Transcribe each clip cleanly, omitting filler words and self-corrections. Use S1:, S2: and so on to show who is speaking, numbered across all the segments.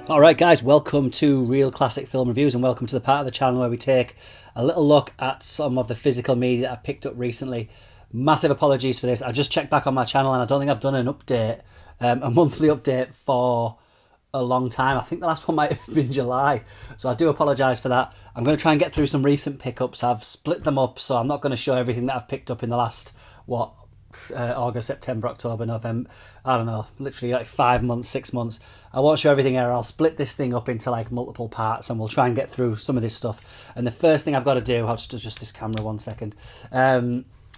S1: Alright guys, welcome to Real Classic Film Reviews and welcome to the part of the channel where we take a little look at some of the physical media that I picked up recently. Massive apologies for this. I just checked back on my channel and I don't think I've done an update, a monthly update for a long time. I think the last one might have been July, so I do apologise for that. I'm going to try and get through some recent pickups. I've split them up, so I'm not going to show everything that I've picked up in the last, August, September, October, November, I don't know, literally like 5 months, 6 months. I won't show everything here. I'll split this thing up into like multiple parts and we'll try and get through some of this stuff. And the first thing I've got to do, I'll just adjust this camera 1 second,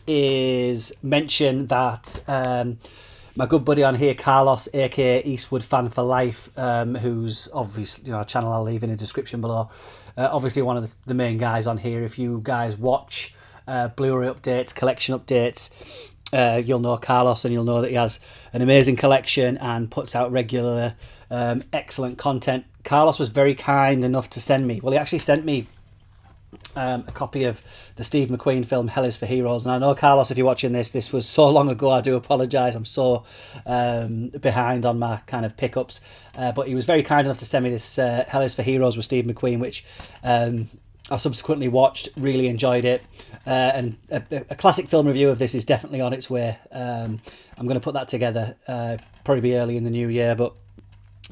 S1: is mention that my good buddy on here, Carlos, aka Eastwood Fan for Life, who's obviously, a channel I'll leave in the description below, obviously one of the main guys on here. If you guys watch Blu-ray updates, collection updates, you'll know Carlos and you'll know that he has an amazing collection and puts out regular excellent content. Carlos was very kind enough to send me, well, he actually sent me a copy of the Steve McQueen film Hell is for Heroes. And I know, Carlos, if you're watching this was so long ago, I do apologise. I'm so behind on my kind of pickups, but he was very kind enough to send me this Hell is for Heroes with Steve McQueen, which I subsequently watched, really enjoyed it, and a classic film review of this is definitely on its way. I'm going to put that together, probably be early in the new year, but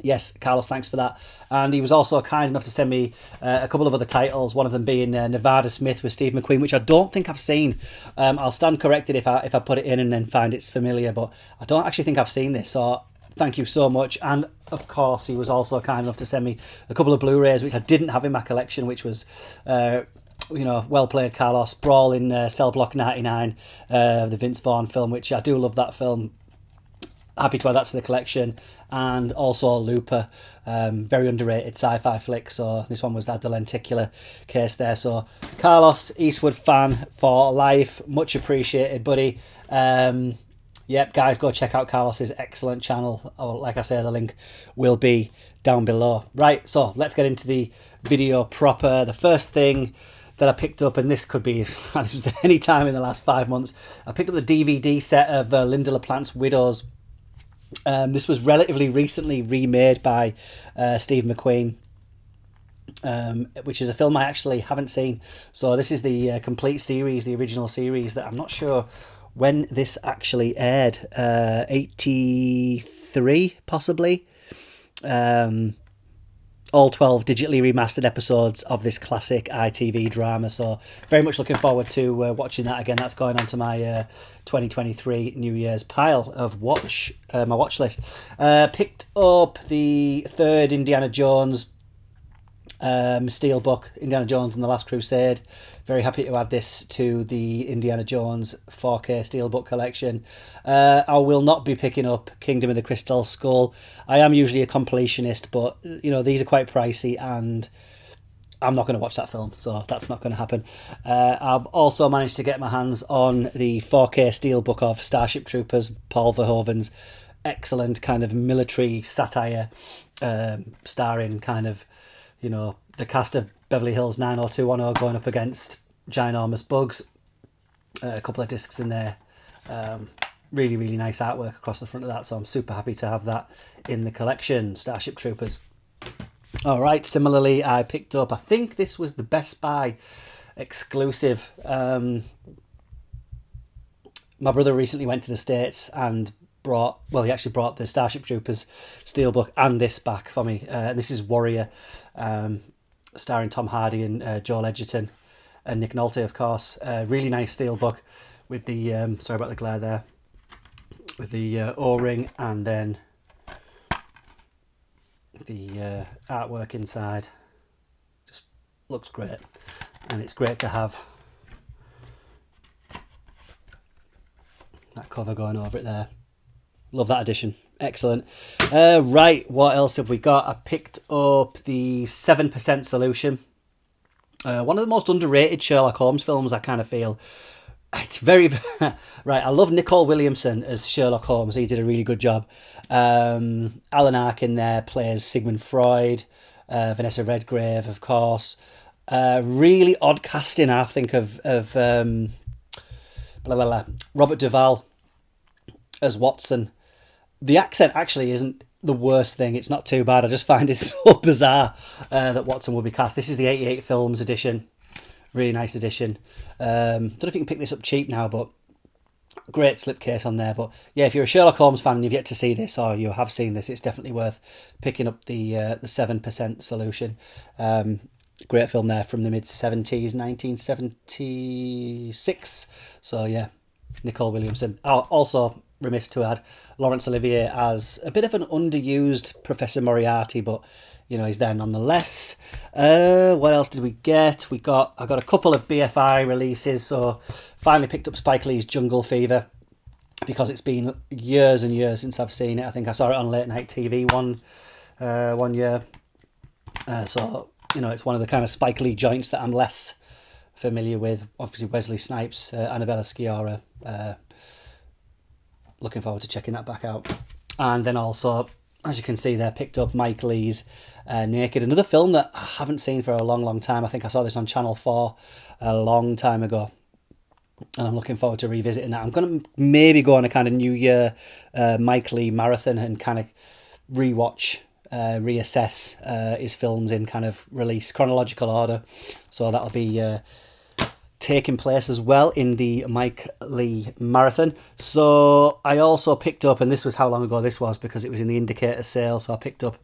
S1: yes, Carlos, thanks for that. And he was also kind enough to send me a couple of other titles, one of them being Nevada Smith with Steve McQueen, which I don't think I've seen. I'll stand corrected if I put it in and then find it's familiar, but I don't actually think I've seen this, so thank you so much. And of course, he was also kind enough to send me a couple of Blu-rays, which I didn't have in my collection, which was, well played, Carlos. Brawl in Cell Block 99, the Vince Vaughn film, which I do love that film. Happy to add that to the collection. And also Looper, very underrated sci-fi flick. So this one was had the lenticular case there. So Carlos, Eastwood Fan for Life, much appreciated, buddy. Yep, guys, go check out Carlos's excellent channel. Like I say, the link will be down below. Right, so let's get into the video proper. The first thing that I picked up, and this could be this was any time in the last 5 months, I picked up the DVD set of Linda LaPlante's Widows. This was relatively recently remade by Steve McQueen, which is a film I actually haven't seen. So this is the complete series, the original series, that I'm not sure when this actually aired, 83 possibly. All 12 digitally remastered episodes of this classic ITV drama, so very much looking forward to watching that again. That's going on to my 2023 New Year's pile of my watch list. Picked up the third Indiana Jones Steelbook, Indiana Jones and the Last Crusade. Very happy to add this to the Indiana Jones 4K Steelbook collection. I will not be picking up Kingdom of the Crystal Skull. I am usually a completionist, but these are quite pricey and I'm not going to watch that film, so that's not going to happen. I've also managed to get my hands on the 4K Steelbook of Starship Troopers, Paul Verhoeven's excellent kind of military satire, starring kind of the cast of Beverly Hills 90210 going up against ginormous bugs. A couple of discs in there. Really, really nice artwork across the front of that, so I'm super happy to have that in the collection. Starship Troopers. All right, similarly, I picked up, I think this was the Best Buy exclusive. My brother recently went to the States and he actually brought the Starship Troopers Steelbook and this back for me. This is Warrior, starring Tom Hardy and Joel Edgerton and Nick Nolte, of course. Really nice Steelbook with the, sorry about the glare there, with the O-ring and then the artwork inside. Just looks great, and it's great to have that cover going over it there. Love that edition. Excellent. Right, what else have we got? I picked up the 7% Solution. One of the most underrated Sherlock Holmes films, I kind of feel. It's very... right, I love Nicole Williamson as Sherlock Holmes. He did a really good job. Alan Arkin there plays Sigmund Freud. Vanessa Redgrave, of course. Really odd casting, I think, of Robert Duvall as Watson. The accent actually isn't the worst thing. It's not too bad. I just find it so bizarre that Watson would be cast. This is the 88 Films edition. Really nice edition. Don't know if you can pick this up cheap now, but great slipcase on there. But yeah, if you're a Sherlock Holmes fan and you've yet to see this, or you have seen this, it's definitely worth picking up the 7% solution. Great film there from the mid-70s, 1976. So yeah, Nicole Williamson. Oh, also remiss to add Laurence Olivier as a bit of an underused Professor Moriarty, but you know, he's there nonetheless. What else did we get? I got a couple of BFI releases. So finally picked up Spike Lee's Jungle Fever, because it's been years and years since I've seen it. I think I saw it on late night TV one year. So you know, it's one of the kind of Spike Lee joints that I'm less familiar with. Obviously Wesley Snipes, Annabella Sciorra. Looking forward to checking that back out. And then also, as you can see there, picked up Mike Leigh's Naked, another film that I haven't seen for a long time. I think I saw this on Channel 4 a long time ago, and I'm looking forward to revisiting that. I'm going to maybe go on a kind of New Year Mike Leigh marathon and kind of reassess his films in kind of release chronological order. So that'll be taking place as well in the Mike Leigh marathon. So I also picked up, and this was how long ago this was, because it was in the Indicator sale, so I picked up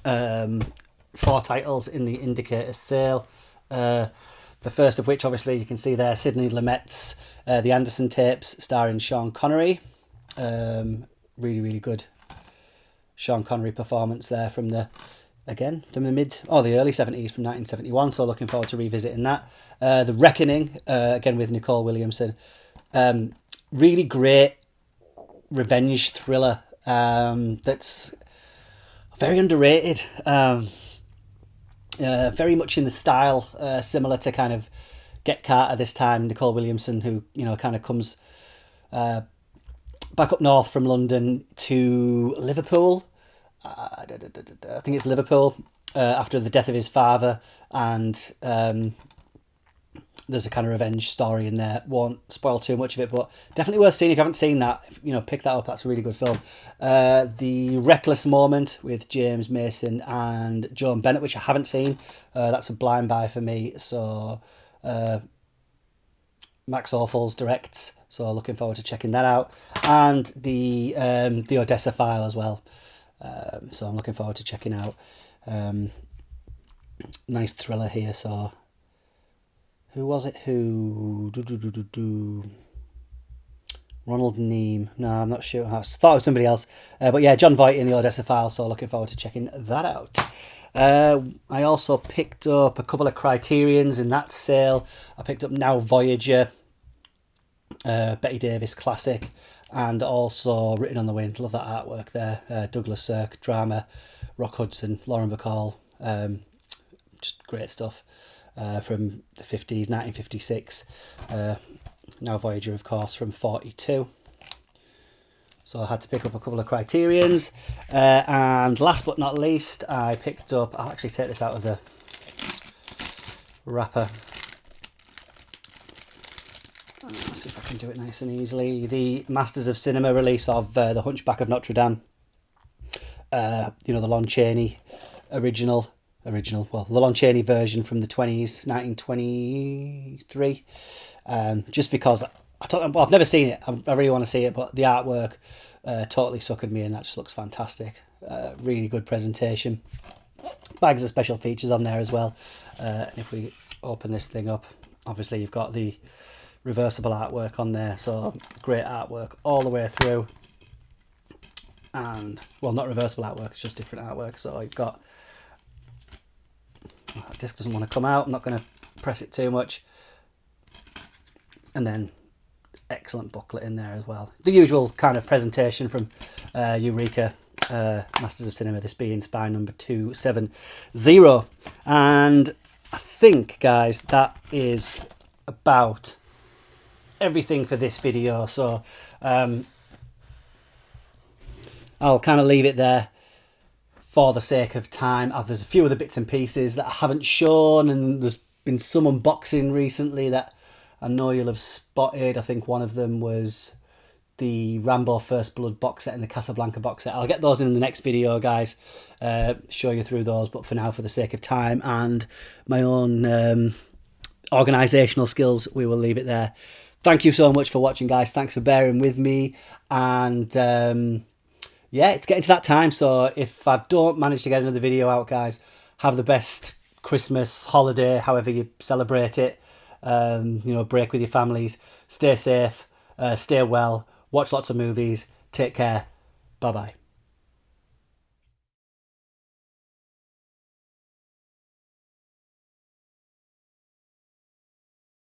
S1: 4 titles in the Indicator sale. The first of which, obviously, you can see there, Sidney Lumet's The Anderson Tapes, starring Sean Connery. Really good Sean Connery performance there from the early 70s, from 1971. So looking forward to revisiting that. The Reckoning, again with Nicole Williamson. Really great revenge thriller that's very underrated. Very much in the style similar to kind of Get Carter this time. Nicole Williamson, who, you know, kind of comes back up north from London to Liverpool. I think it's Liverpool, after the death of his father, and there's a kind of revenge story in there. Won't spoil too much of it, but definitely worth seeing if you haven't seen that. You know, pick that up. That's a really good film. The Reckless Moment with James Mason and Joan Bennett, which I haven't seen. That's a blind buy for me. So Max Orfal's directs. So looking forward to checking that out. And the Odessa File as well. So I'm looking forward to checking out. Nice thriller here. So who was it? Ronald Neame. No, I'm not sure. I thought it was somebody else. But yeah, John Voight in the Odessa File. So looking forward to checking that out. I also picked up a couple of Criterions in that sale. I picked up Now Voyager, Betty Davis classic, and also Written on the Wind. Love that artwork there. Douglas Sirk, drama, Rock Hudson, Lauren Bacall. Just great stuff from the 50s, 1956. Now Voyager, of course, from 42. So I had to pick up a couple of Criterions. And last but not least, I picked up... I'll actually take this out of the wrapper. Let's see if I can do it nice and easily. The Masters of Cinema release of The Hunchback of Notre Dame. You know, the Lon Chaney original. Well, the Lon Chaney version from the 20s, 1923. Just because I've never seen it. I really want to see it, but the artwork totally suckered me, and that just looks fantastic. Really good presentation. Bags of special features on there as well. And if we open this thing up, obviously you've got the reversible artwork on there, so great artwork all the way through. And, well, not reversible artwork, it's just different artwork. So you've got... That disc doesn't want to come out. I'm not going to press it too much. And then excellent booklet in there as well. The usual kind of presentation from Eureka Masters of Cinema, this being spine number 270. And I think, guys, that is about everything for this video. So I'll kind of leave it there for the sake of time. There's a few other bits and pieces that I haven't shown, and there's been some unboxing recently that I know you'll have spotted. I think one of them was the Rambo First Blood box set and the Casablanca box set. I'll get those in the next video, guys. Show you through those, but for now, for the sake of time and my own organisational skills, we will leave it there. Thank you so much for watching, guys. Thanks for bearing with me. And yeah, it's getting to that time. So if I don't manage to get another video out, guys, have the best Christmas, holiday, however you celebrate it. You know, break with your families. Stay safe. Stay well. Watch lots of movies. Take care. Bye-bye.